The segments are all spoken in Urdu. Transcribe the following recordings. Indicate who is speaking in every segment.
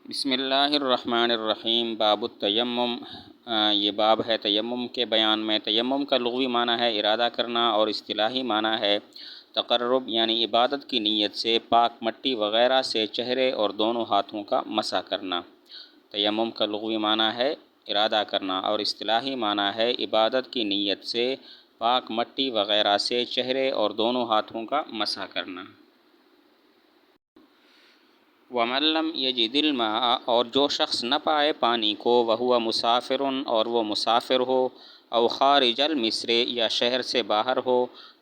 Speaker 1: بسم اللہ الرحمن الرحیم باب التیمم۔ یہ باب ہے تیمم کے بیان میں۔ تیمم کا لغوی معنی ہے ارادہ کرنا اور اصطلاحی معنی ہے تقرب، یعنی عبادت کی نیت سے پاک مٹی وغیرہ سے چہرے اور دونوں ہاتھوں کا مسح کرنا۔ تیمم کا لغوی معنی ہے ارادہ کرنا اور اصطلاحی معنی ہے عبادت کی نیت سے پاک مٹی وغیرہ سے چہرے اور دونوں ہاتھوں کا مسح کرنا۔ وَمَن لَّمْ يَجِدِ الْمَاءَ، اور جو شخص نہ پائے پانی کو، وَهُوَ مُسَافِرٌ، اور وہ مسافر ہو، او خارج المصر، یا شہر سے باہر ہو،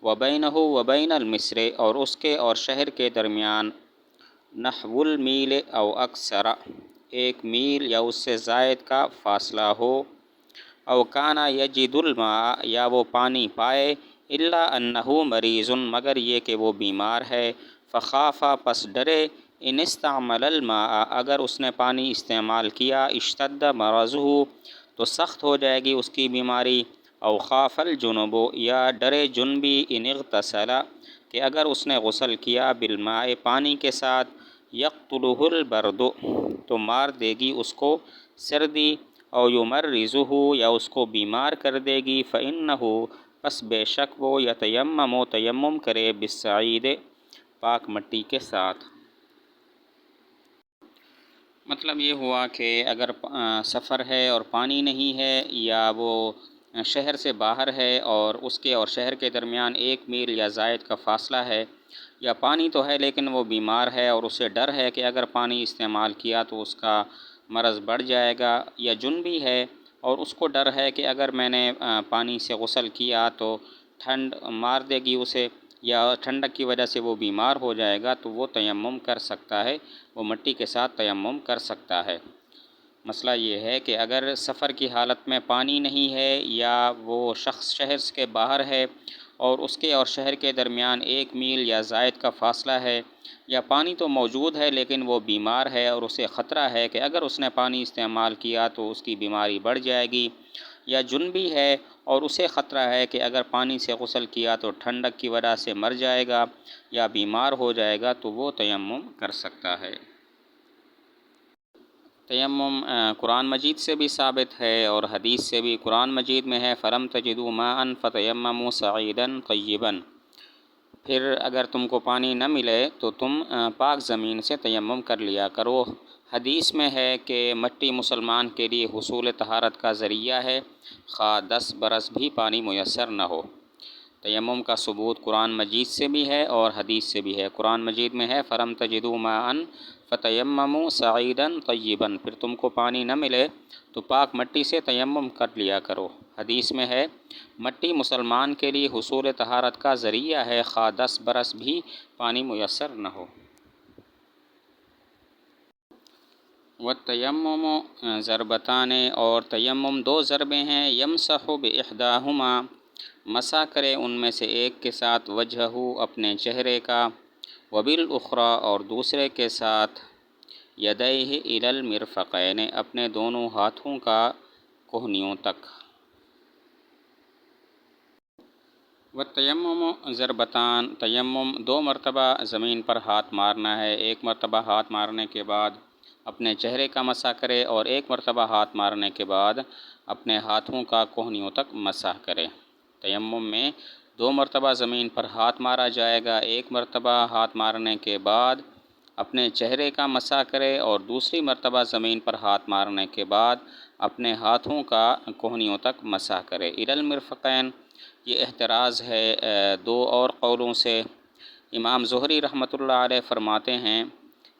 Speaker 1: وَبَيْنَهُ وَبَيْنَ المصر، اور اس کے اور شہر کے درمیان نحو المیل او اکثر، 1 میل یا اس سے زائد کا فاصلہ ہو، او کان یجد الماء، یا وہ پانی پائے، الا انہ مریض، مگر یہ کہ وہ بیمار ہے، فخاف، پس ڈرے، ان استعمل الماء، اگر اس نے پانی استعمال کیا، اشتد مرضہ، تو سخت ہو جائے گی اس کی بیماری، او خاف الجنب، یا ڈرے جنبی، ان اغتسل، کہ اگر اس نے غسل کیا، بالماء، پانی کے ساتھ، یقتلہ البرد، تو مار دے گی اس کو سردی، او یمرضہ، یا اس کو بیمار کر دے گی، فإنہ، پس بے شک وہ، یتیمم، تیمم کرے، بالصعید، پاک مٹی کے ساتھ۔ مطلب یہ ہوا کہ اگر سفر ہے اور پانی نہیں ہے، یا وہ شہر سے باہر ہے اور اس کے اور شہر کے درمیان 1 میل یا زائد کا فاصلہ ہے، یا پانی تو ہے لیکن وہ بیمار ہے اور اسے ڈر ہے کہ اگر پانی استعمال کیا تو اس کا مرض بڑھ جائے گا، یا جنبی ہے اور اس کو ڈر ہے کہ اگر میں نے پانی سے غسل کیا تو ٹھنڈ مار دے گی اسے، یا ٹھنڈک کی وجہ سے وہ بیمار ہو جائے گا، تو وہ تیمم کر سکتا ہے، وہ مٹی کے ساتھ تیمم کر سکتا ہے۔ مسئلہ یہ ہے کہ اگر سفر کی حالت میں پانی نہیں ہے، یا وہ شخص شہر کے باہر ہے اور اس کے اور شہر کے درمیان 1 میل یا زائد کا فاصلہ ہے، یا پانی تو موجود ہے لیکن وہ بیمار ہے اور اسے خطرہ ہے کہ اگر اس نے پانی استعمال کیا تو اس کی بیماری بڑھ جائے گی، یا جنبی ہے اور اسے خطرہ ہے کہ اگر پانی سے غسل کیا تو ٹھنڈک کی وجہ سے مر جائے گا یا بیمار ہو جائے گا، تو وہ تیمم کر سکتا ہے۔ تیمم قرآن مجید سے بھی ثابت ہے اور حدیث سے بھی۔ قرآن مجید میں ہے فَلَمْ تَجِدُوا مَاءً فَتَيَمَّمُوا صَعِيدًا طَيِّبًا، پھر اگر تم کو پانی نہ ملے تو تم پاک زمین سے تیمم کر لیا کرو۔ حدیث میں ہے کہ مٹی مسلمان کے لیے حصول طہارت کا ذریعہ ہے، خواہ 10 برس بھی پانی میسر نہ ہو۔ تیمم کا ثبوت قرآن مجید سے بھی ہے اور حدیث سے بھی ہے۔ قرآن مجید میں ہے فَلَمْ تَجِدُوا مَاءً فَتَيَمَّمُوا صَعِيدًا طَيِّبًا، پھر تم کو پانی نہ ملے تو پاک مٹی سے تیمم کر لیا کرو۔ حدیث میں ہے مٹی مسلمان کے لیے حصول طہارت کا ذریعہ ہے، خواہ 10 برس بھی پانی میسر نہ ہو۔ وَالتَّيَمُّمُ ضربتان، اور تیمم 2 ضربیں ہیں، یمسح بإحداہما، مسح کرے ان میں سے ایک کے ساتھ، وجہہ، اپنے چہرے کا، وبالأخری، اور دوسرے کے ساتھ، یدیہ الی المرفقین، اپنے دونوں ہاتھوں کا کہنیوں تک۔ والتیمم ضربتان، تیمم 2 مرتبہ زمین پر ہاتھ مارنا ہے، 1 مرتبہ ہاتھ مارنے کے بعد اپنے چہرے کا مسح کرے، اور 1 مرتبہ ہاتھ مارنے کے بعد اپنے ہاتھوں کا کہنیوں تک مسح کرے۔ تیمم میں 2 مرتبہ زمین پر ہاتھ مارا جائے گا، 1 مرتبہ ہاتھ مارنے کے بعد اپنے چہرے کا مسح کرے، اور دوسری مرتبہ زمین پر ہاتھ مارنے کے بعد اپنے ہاتھوں کا کہنیوں تک مسح کرے۔ الی المرفقین، یہ احتراز ہے 2 اور قولوں سے۔ امام زہری رحمۃ اللہ علیہ فرماتے ہیں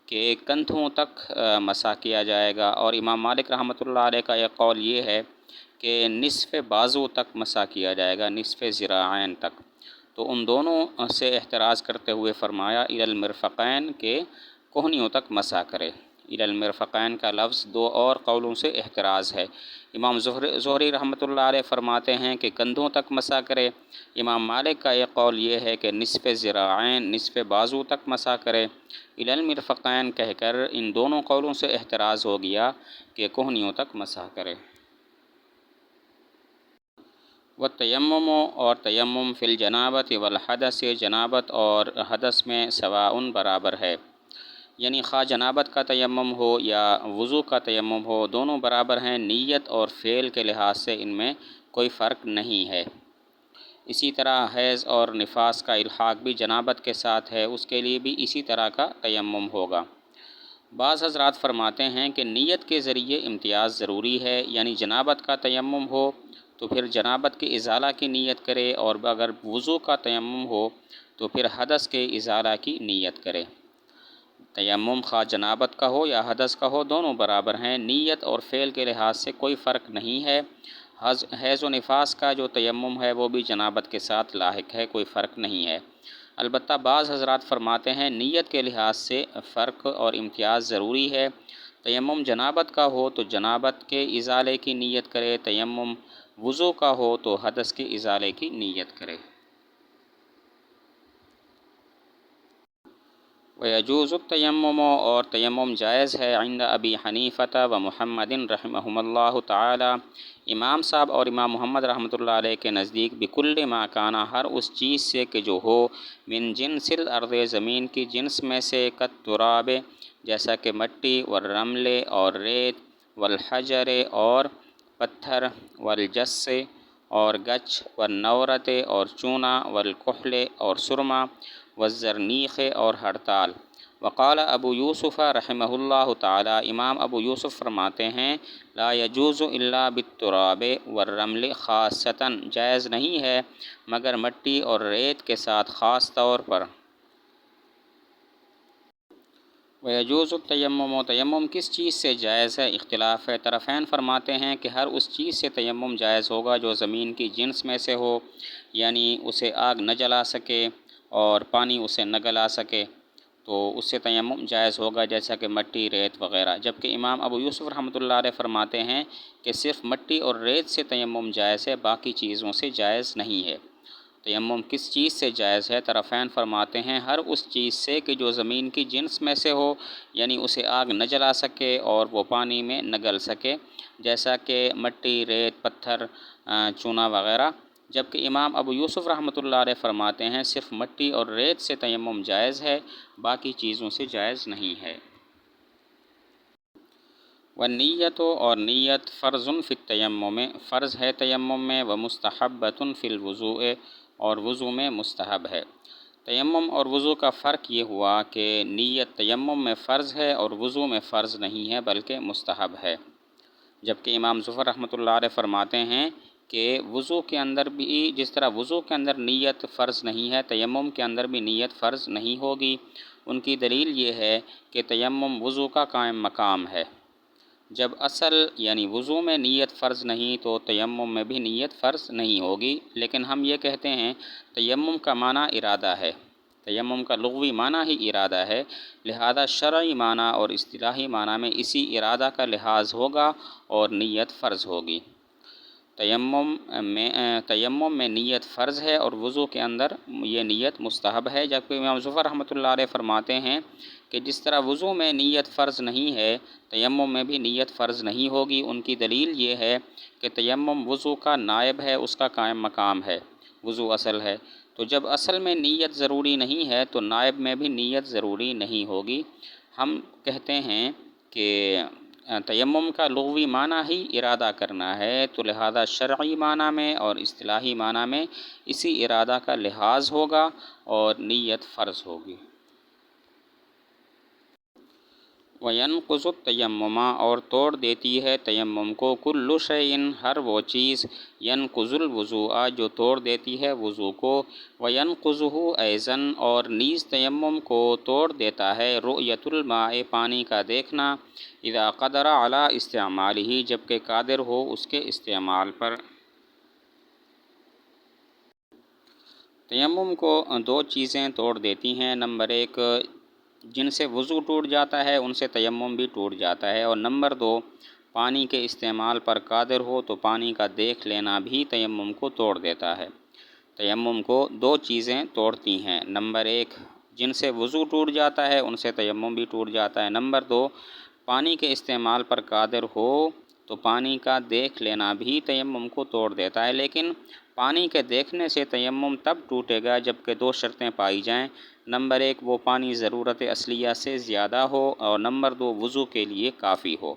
Speaker 1: کہ کندھوں تک مسح کیا جائے گا، اور امام مالک رحمۃ اللہ علیہ کا ایک قول یہ ہے کہ نصف بازو تک مسح کیا جائے گا، نصف ذراعین تک۔ تو ان دونوں سے احتراز کرتے ہوئے فرمایا الی المرفقین، کہ کہنیوں تک مسح کرے۔ الی المرفقین کا لفظ 2 اور قولوں سے احتراز ہے۔ امام زہری رحمۃ اللہ علیہ فرماتے ہیں کہ کندھوں تک مسح کرے۔ امام مالک کا ایک قول یہ ہے کہ نصف ذراعین، نصف بازو تک مسح کرے۔ الی المرفقین کہہ کر ان دونوں قولوں سے احتراز ہو گیا کہ کہنیوں تک مسح کرے۔ والتیمم، اور تیمم فی الجنابۃ والحدث، جنابت اور حدث میں سواء، برابر ہے۔ یعنی خواہ جنابت کا تیمم ہو یا وضو کا تیمم ہو، دونوں برابر ہیں، نیت اور فعل کے لحاظ سے ان میں کوئی فرق نہیں ہے۔ اسی طرح حیض اور نفاس کا الحاق بھی جنابت کے ساتھ ہے، اس کے لیے بھی اسی طرح کا تیمم ہوگا۔ بعض حضرات فرماتے ہیں کہ نیت کے ذریعے امتیاز ضروری ہے، یعنی جنابت کا تیمم ہو تو پھر جنابت کے ازالہ کی نیت کرے، اور اگر وضو کا تیمم ہو تو پھر حدث کے ازالہ کی نیت کرے۔ تیمم خواہ جنابت کا ہو یا حدث کا ہو، دونوں برابر ہیں، نیت اور فعل کے لحاظ سے کوئی فرق نہیں ہے۔ حیض و نفاس کا جو تیمم ہے وہ بھی جنابت کے ساتھ لاحق ہے، کوئی فرق نہیں ہے۔ البتہ بعض حضرات فرماتے ہیں نیت کے لحاظ سے فرق اور امتیاز ضروری ہے۔ تیمم جنابت کا ہو تو جنابت کے ازالے کی نیت کرے، تیمم وضو کا ہو تو حدث کے ازالے کی نیت کرے۔ وَيَجُوزُ التَّيَمُّمُ، اور تیمم جائز ہے عند ابی حنیفہ و محمد رحمہم اللہ تعالی، امام صاحب اور امام محمد رحمۃ اللہ علیہ کے نزدیک، بکل ما کانا، ہر اس چیز سے کہ جو ہو، من جنس الارض، زمین کی جنس میں سے، کالتراب، جیسا کہ مٹی، والرمل، اور ریت، والحجر، اور پتھر، والجس، اور گچ، والنورت، اور چونا، والکحل، اور سرما، والزرنیخ، اور ہڑتال۔ وقال ابو یوسف رحمہ اللہ تعالی، امام ابو یوسف فرماتے ہیں، لا یجوز الا بالتراب والرمل خاصتاً، جائز نہیں ہے مگر مٹی اور ریت کے ساتھ خاص طور پر۔ وَيَجُوزُ التَّيَمُّمُ، تیمم کس چیز سے جائز ہے، اختلاف ہے۔ طرفین فرماتے ہیں کہ ہر اس چیز سے تیمم جائز ہوگا جو زمین کی جنس میں سے ہو، یعنی اسے آگ نہ جلا سکے اور پانی اسے نہ گلا سکے، تو اس سے تیمم جائز ہوگا، جیسا کہ مٹی، ریت وغیرہ۔ جبکہ امام ابو یوسف رحمۃ اللہ علیہ فرماتے ہیں کہ صرف مٹی اور ریت سے تیمم جائز ہے، باقی چیزوں سے جائز نہیں ہے۔ تیمم کس چیز سے جائز ہے؟ طرفین فرماتے ہیں ہر اس چیز سے کہ جو زمین کی جنس میں سے ہو، یعنی اسے آگ نہ جلا سکے اور وہ پانی میں نہ گل سکے، جیسا کہ مٹی، ریت، پتھر، چونا وغیرہ۔ جبکہ امام ابو یوسف رحمۃ اللہ علیہ فرماتے ہیں صرف مٹی اور ریت سے تیمم جائز ہے، باقی چیزوں سے جائز نہیں ہے۔ والنیت، اور نیت، فرض فی التیمم، فرض ہے تیمم میں، ومستحبۃ فی الوضوء، اور وضو میں مستحب ہے۔ تیمم اور وضو کا فرق یہ ہوا کہ نیت تیمم میں فرض ہے اور وضو میں فرض نہیں ہے بلکہ مستحب ہے۔ جبکہ امام ظفر رحمۃ اللہ علیہ فرماتے ہیں کہ وضو کے اندر بھی، جس طرح وضو کے اندر نیت فرض نہیں ہے، تیمم کے اندر بھی نیت فرض نہیں ہوگی۔ ان کی دلیل یہ ہے کہ تیمم وضو کا قائم مقام ہے۔ جب اصل یعنی وضو میں نیت فرض نہیں تو تیمم میں بھی نیت فرض نہیں ہوگی، لیکن ہم یہ کہتے ہیں تیمم کا معنی ارادہ ہے، تیمم کا لغوی معنی ہی ارادہ ہے، لہذا شرعی معنی اور اصطلاحی معنی میں اسی ارادہ کا لحاظ ہوگا اور نیت فرض ہوگی۔ تیمم میں نیت فرض ہے اور وضو کے اندر یہ نیت مستحب ہے۔ جبکہ امام ظفر رحمۃ اللہ علیہ فرماتے ہیں کہ جس طرح وضو میں نیت فرض نہیں ہے، تیمم میں بھی نیت فرض نہیں ہوگی۔ ان کی دلیل یہ ہے کہ تیمم وضو کا نائب ہے، اس کا قائم مقام ہے، وضو اصل ہے، تو جب اصل میں نیت ضروری نہیں ہے تو نائب میں بھی نیت ضروری نہیں ہوگی۔ ہم کہتے ہیں کہ تیمم کا لغوی معنی ہی ارادہ کرنا ہے، تو لہذا شرعی معنی میں اور اصطلاحی معنی میں اسی ارادہ کا لحاظ ہوگا اور نیت فرض ہوگی۔ وَيَنْقُضُ التَّيَمُّمَ، اور توڑ دیتی ہے تیمم کو، كُلُّ شَيْءٍ، ہر وہ چیز، يَنْقُضُ الْوُضُوءَ، جو توڑ دیتی ہے وضو کو، وَيَنْقُضُهُ أَيْضًا، اور نیز تیمم کو توڑ دیتا ہے رؤیۃ الماء، پانی کا دیکھنا، اذا قدر علی استعمالہ، جبکہ قادر ہو اس کے استعمال پر۔ تیمم کو دو چیزیں توڑ دیتی ہیں، نمبر ایک جن سے وضو ٹوٹ جاتا ہے ان سے تیمم بھی ٹوٹ جاتا ہے، اور نمبر دو پانی کے استعمال پر قادر ہو تو پانی کا دیکھ لینا بھی تیمم کو توڑ دیتا ہے۔ تیمم کو دو چیزیں توڑتی ہیں، نمبر ایک جن سے وضو ٹوٹ جاتا ہے ان سے تیمم بھی ٹوٹ جاتا ہے، نمبر دو پانی کے استعمال پر قادر ہو تو پانی کا دیکھ لینا بھی تیمم کو توڑ دیتا ہے۔ لیکن پانی کے دیکھنے سے تیمم تب ٹوٹے گا جب کہ دو شرطیں پائی جائیں۔ نمبر 1 وہ پانی ضرورت اصلیہ سے زیادہ ہو، اور نمبر 2 وضو کے لیے کافی ہو۔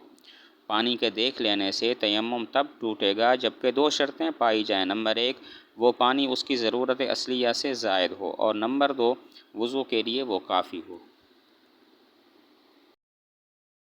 Speaker 1: پانی کے دیکھ لینے سے تیمم تب ٹوٹے گا جبکہ 2 شرطیں پائی جائیں۔ نمبر 1 وہ پانی اس کی ضرورت اصلیہ سے زائد ہو، اور نمبر 2 وضو کے لیے وہ کافی ہو۔